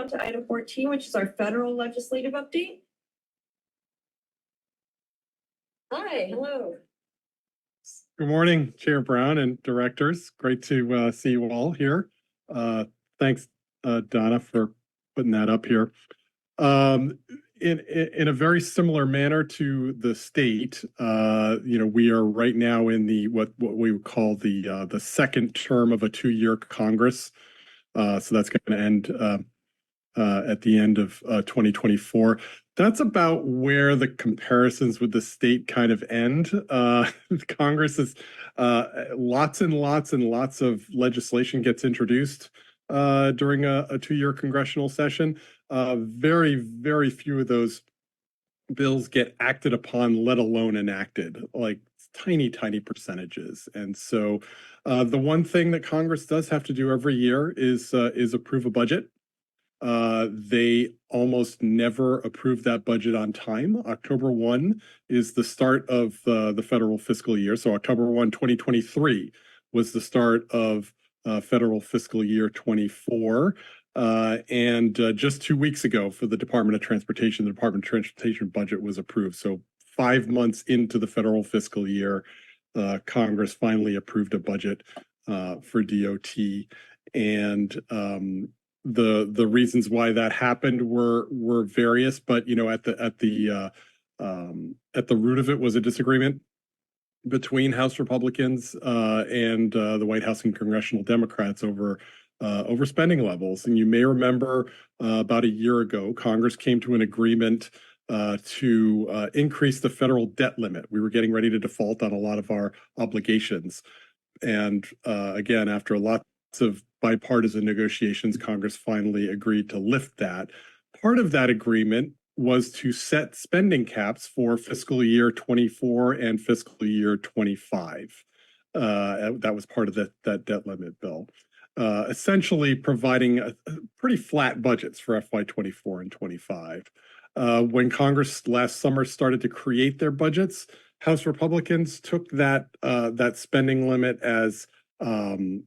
to item 14, which is our federal legislative update. Hi, hello. Good morning, Chair Brown and directors. Great to see you all here. Thanks, Donna, for putting that up here. In a very similar manner to the state, we are right now in the what we would call the second term of a 2-year Congress. So that's going to end at the end of 2024. That's about where the comparisons with the state kind of end. Congress is lots and lots and lots of legislation gets introduced during a 2-year congressional session. Very, very few of those bills get acted upon, let alone enacted, like tiny, tiny percentages. And so the one thing that Congress does have to do every year is approve a budget. They almost never approve that budget on time. October 1 is the start of the federal fiscal year. So October 1, 2023 was the start of federal fiscal year 24. And just 2 weeks ago for the Department of Transportation, the Department of Transportation budget was approved. So 5 months into the federal fiscal year, Congress finally approved a budget for DOT. And the reasons why that happened were various, but at the root of it was a disagreement between House Republicans and the White House and congressional Democrats over spending levels. And you may remember about a year ago, Congress came to an agreement to increase the federal debt limit. We were getting ready to default on a lot of our obligations. And again, after lots of bipartisan negotiations, Congress finally agreed to lift that. Part of that agreement was to set spending caps for fiscal year 24 and fiscal year 25. That was part of that debt limit bill. Essentially providing pretty flat budgets for FY24 and 25. When Congress last summer started to create their budgets, House Republicans took that spending limit as a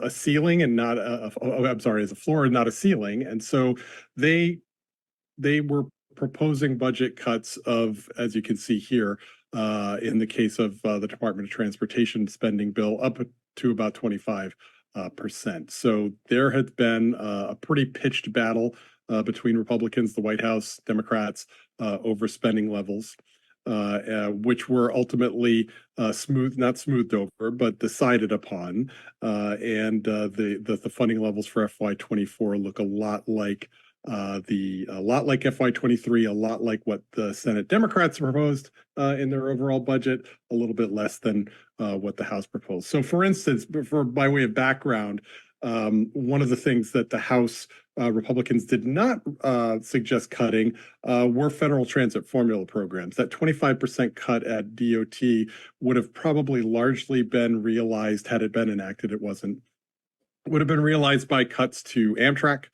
ceiling and not as a floor and not a ceiling. And so they were proposing budget cuts of, as you can see here, in the case of the Department of Transportation spending bill, up to about 25%. So there had been a pretty pitched battle between Republicans, the White House, Democrats over spending levels. Which were ultimately not smoothed over, but decided upon. And the funding levels for FY24 look a lot like FY23, a lot like what the Senate Democrats proposed in their overall budget, a little bit less than what the House proposed. So for instance, by way of background, one of the things that the House Republicans did not suggest cutting were federal transit formula programs. That 25% cut at DOT would have probably largely been realized had it been enacted. It wasn't. Would have been realized by cuts to Amtrak,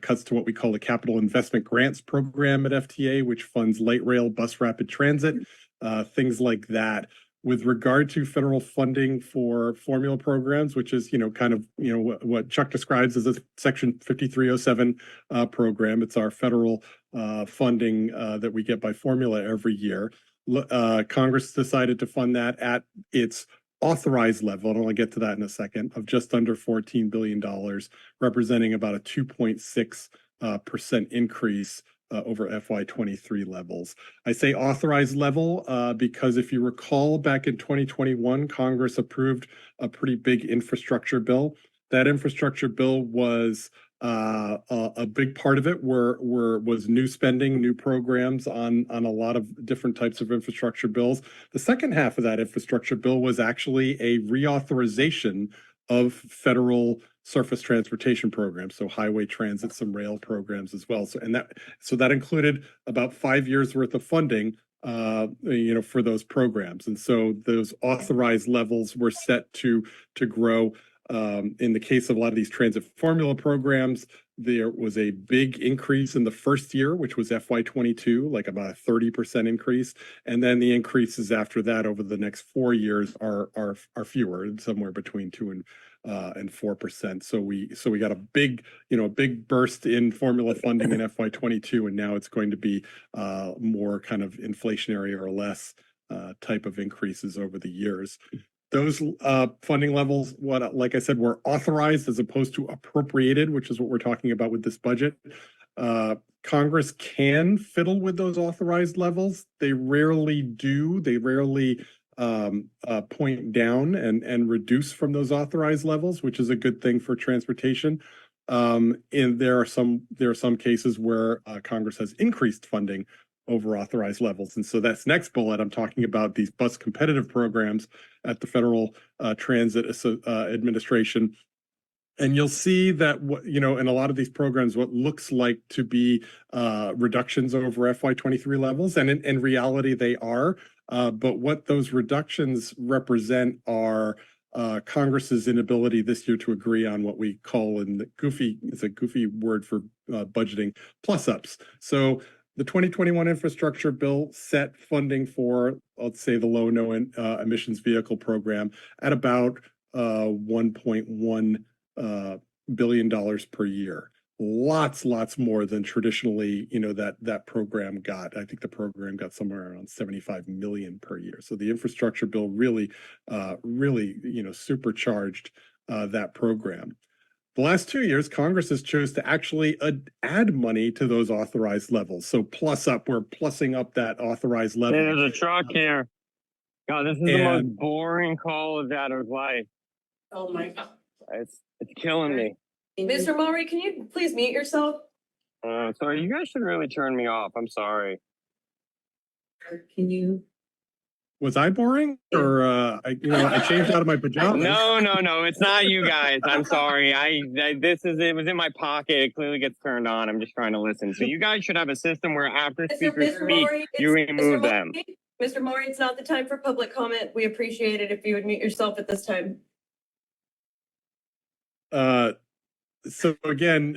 cuts to what we call the Capital Investment Grants Program at FTA, which funds light rail, bus rapid transit, things like that. With regard to federal funding for formula programs, which is, what Chuck describes as a Section 5307 program. It's our federal funding that we get by formula every year. Congress decided to fund that at its authorized level, and I'll get to that in a second, of just under $14 billion, representing about a 2.6% increase over FY23 levels. I say authorized level because if you recall, back in 2021, Congress approved a pretty big infrastructure bill. That infrastructure bill was a big part of it was new spending, new programs on a lot of different types of infrastructure bills. The second half of that infrastructure bill was actually a reauthorization of federal surface transportation programs, so highway transit, some rail programs as well. So that included about 5 years worth of funding, for those programs. And so those authorized levels were set to grow. In the case of a lot of these transit formula programs, there was a big increase in the first year, which was FY22, like about a 30% increase. And then the increases after that over the next 4 years are fewer, somewhere between 2 and 4%. So we got a big burst in formula funding in FY22, and now it's going to be more kind of inflationary or less type of increases over the years. Those funding levels, like I said, were authorized as opposed to appropriated, which is what we're talking about with this budget. Congress can fiddle with those authorized levels. They rarely do. They rarely point down and reduce from those authorized levels, which is a good thing for transportation. And there are some cases where Congress has increased funding over authorized levels. And so that's next bullet. I'm talking about these bus competitive programs at the Federal Transit Administration. And you'll see that, in a lot of these programs, what looks like to be reductions over FY23 levels, and in reality they are. But what those reductions represent are Congress's inability this year to agree on what we call it's a goofy word for budgeting, plus-ups. So the 2021 infrastructure bill set funding for, let's say, the low-no emissions vehicle program at about $1.1 billion per year. Lots more than traditionally, that program got. I think the program got somewhere around 75 million per year. So the infrastructure bill really, supercharged that program. The last 2 years, Congress has chose to actually add money to those authorized levels. So we're plussing up that authorized level. There's a truck here. God, this is the most boring call of Dad's life. Oh my God. It's killing me. Mr. Maury, can you please mute yourself? Sorry, you guys should really turn me off. I'm sorry. Can you? Was I boring, or I changed out of my pajamas? No, it's not you guys. I'm sorry. It was in my pocket. It clearly gets turned on. I'm just trying to listen. So you guys should have a system where after speakers speak, you remove them. Mr. Maury, it's not the time for public comment. We appreciate it if you would mute yourself at this time. So again,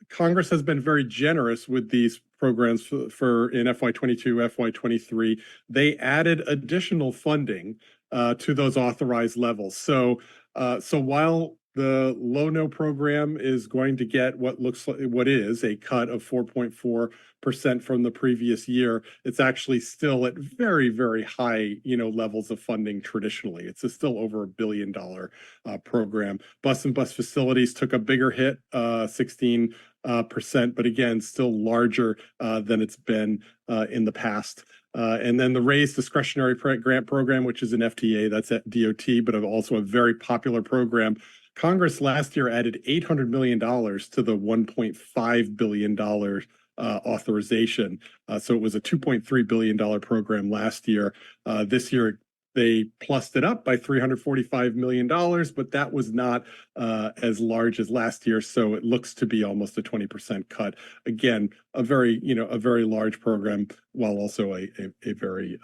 Congress has been very generous with these programs for in FY22, FY23. They added additional funding to those authorized levels. So while the low-no program is going to get what is a cut of 4.4% from the previous year, it's actually still at very, very high, levels of funding traditionally. It's still over $1 billion program. Bus and bus facilities took a bigger hit, 16%, but again, still larger than it's been in the past. And then the Raise Discretionary Grant Program, which is an FTA, that's at DOT, but also a very popular program. Congress last year added $800 million to the $1.5 billion authorization. So it was a $2.3 billion program last year. This year, they plussed it up by $345 million, but that was not as large as last year. So it looks to be almost a 20% cut. Again, a very large program, while also a very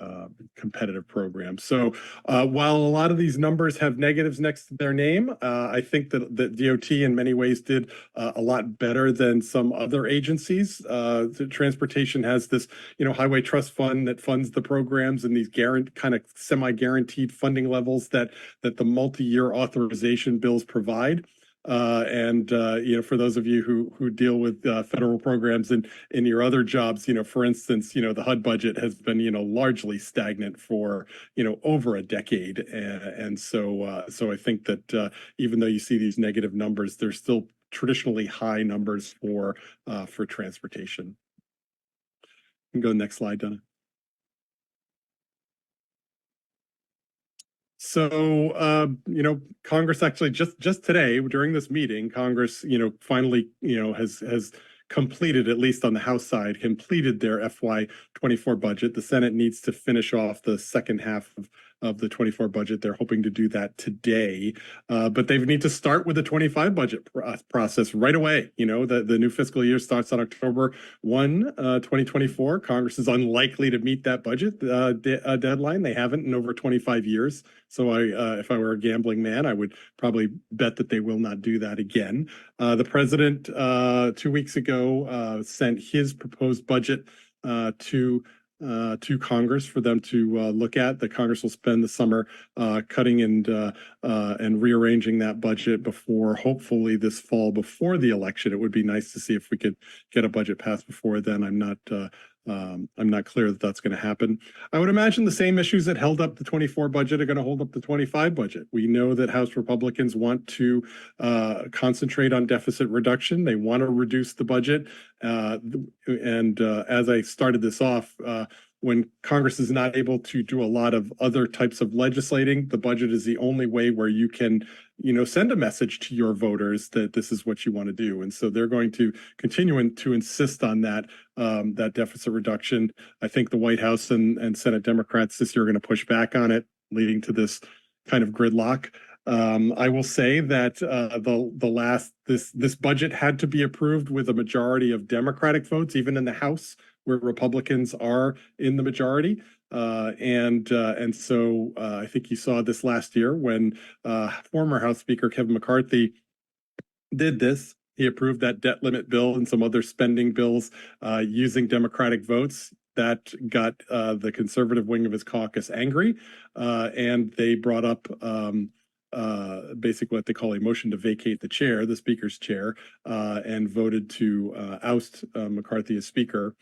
competitive program. So while a lot of these numbers have negatives next to their name, I think that DOT in many ways did a lot better than some other agencies. The transportation has this, Highway Trust Fund that funds the programs, and these kind of semi-guaranteed funding levels that the multi-year authorization bills provide. For those of you who deal with federal programs in your other jobs, for instance, the HUD budget has been, largely stagnant for, over a decade. And so I think that even though you see these negative numbers, there's still traditionally high numbers for transportation. You can go next slide, Donna. So, Congress actually just today during this meeting, Congress, finally, has completed, at least on the House side, completed their FY24 budget. The Senate needs to finish off the second half of the 24 budget. They're hoping to do that today, but they need to start with the 25 budget process right away. The new fiscal year starts on October 1, 2024. Congress is unlikely to meet that budget deadline. They haven't in over 25 years. So if I were a gambling man, I would probably bet that they will not do that again. The president 2 weeks ago sent his proposed budget to to Congress for them to look at. The Congress will spend the summer cutting and rearranging that budget before, hopefully this fall before the election. It would be nice to see if we could get a budget passed before then. I'm not clear that that's going to happen. I would imagine the same issues that held up the 24 budget are going to hold up the 25 budget. We know that House Republicans want to concentrate on deficit reduction. They want to reduce the budget. As I started this off, when Congress is not able to do a lot of other types of legislating, the budget is the only way where you can, send a message to your voters that this is what you want to do. And so they're going to continue to insist on that deficit reduction. I think the White House and Senate Democrats this year are going to push back on it, leading to this kind of gridlock. I will say that this budget had to be approved with a majority of Democratic votes, even in the House, where Republicans are in the majority. And so I think you saw this last year when former House Speaker Kevin McCarthy did this. He approved that debt limit bill and some other spending bills using Democratic votes. That got the conservative wing of his caucus angry, and they brought up basically what they call a motion to vacate the chair, the speaker's chair, and voted to oust McCarthy as speaker.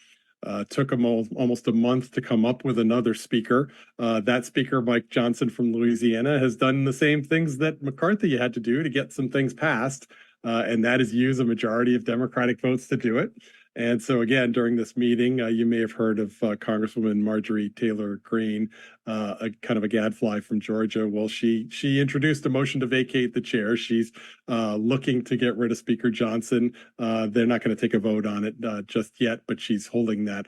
Took them almost a month to come up with another speaker. That speaker, Mike Johnson from Louisiana, has done the same things that McCarthy had to do to get some things passed, and that is use a majority of Democratic votes to do it. And so again, during this meeting, you may have heard of Congresswoman Marjorie Taylor Greene, a kind of a gadfly from Georgia. Well, she introduced a motion to vacate the chair. She's looking to get rid of Speaker Johnson. They're not going to take a vote on it just yet, but she's holding that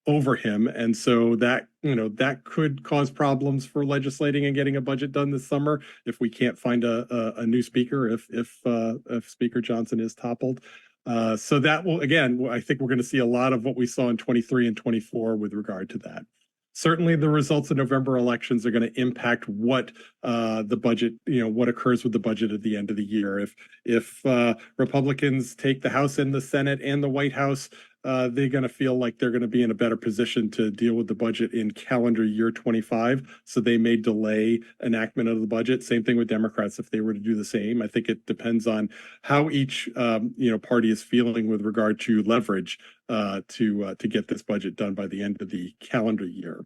over him. And so that, that could cause problems for legislating and getting a budget done this summer if we can't find a new speaker, if Speaker Johnson is toppled. So that will, again, I think we're going to see a lot of what we saw in 23 and 24 with regard to that. Certainly the results of November elections are going to impact what the budget, what occurs with the budget at the end of the year. If Republicans take the House and the Senate and the White House, they're going to feel like they're going to be in a better position to deal with the budget in calendar year 25. So they may delay enactment of the budget. Same thing with Democrats if they were to do the same. I think it depends on how each party is feeling with regard to leverage to get this budget done by the end of the calendar year.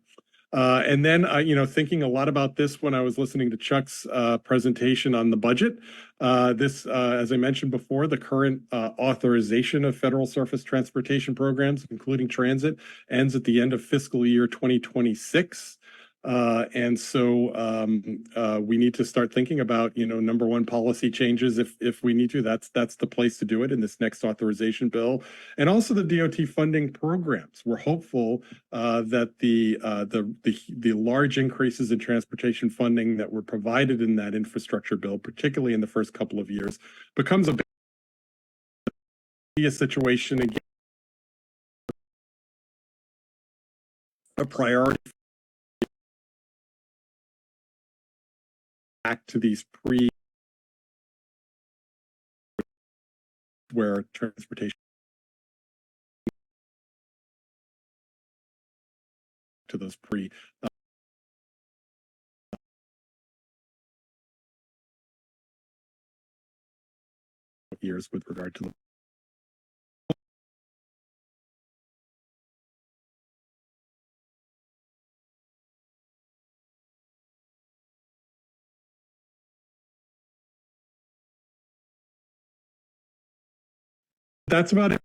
And then, thinking a lot about this when I was listening to Chuck's presentation on the budget, as I mentioned before, the current authorization of federal surface transportation programs, including transit, ends at the end of fiscal year 2026. And so we need to start thinking about, number one, policy changes if we need to. That's the place to do it in this next authorization bill, and also the DOT funding programs. We're hopeful that the large increases in transportation funding that were provided in that infrastructure bill, particularly in the first couple of years, becomes a situation again, a priority. Back to these where transportation to those years with regard to the that's about it.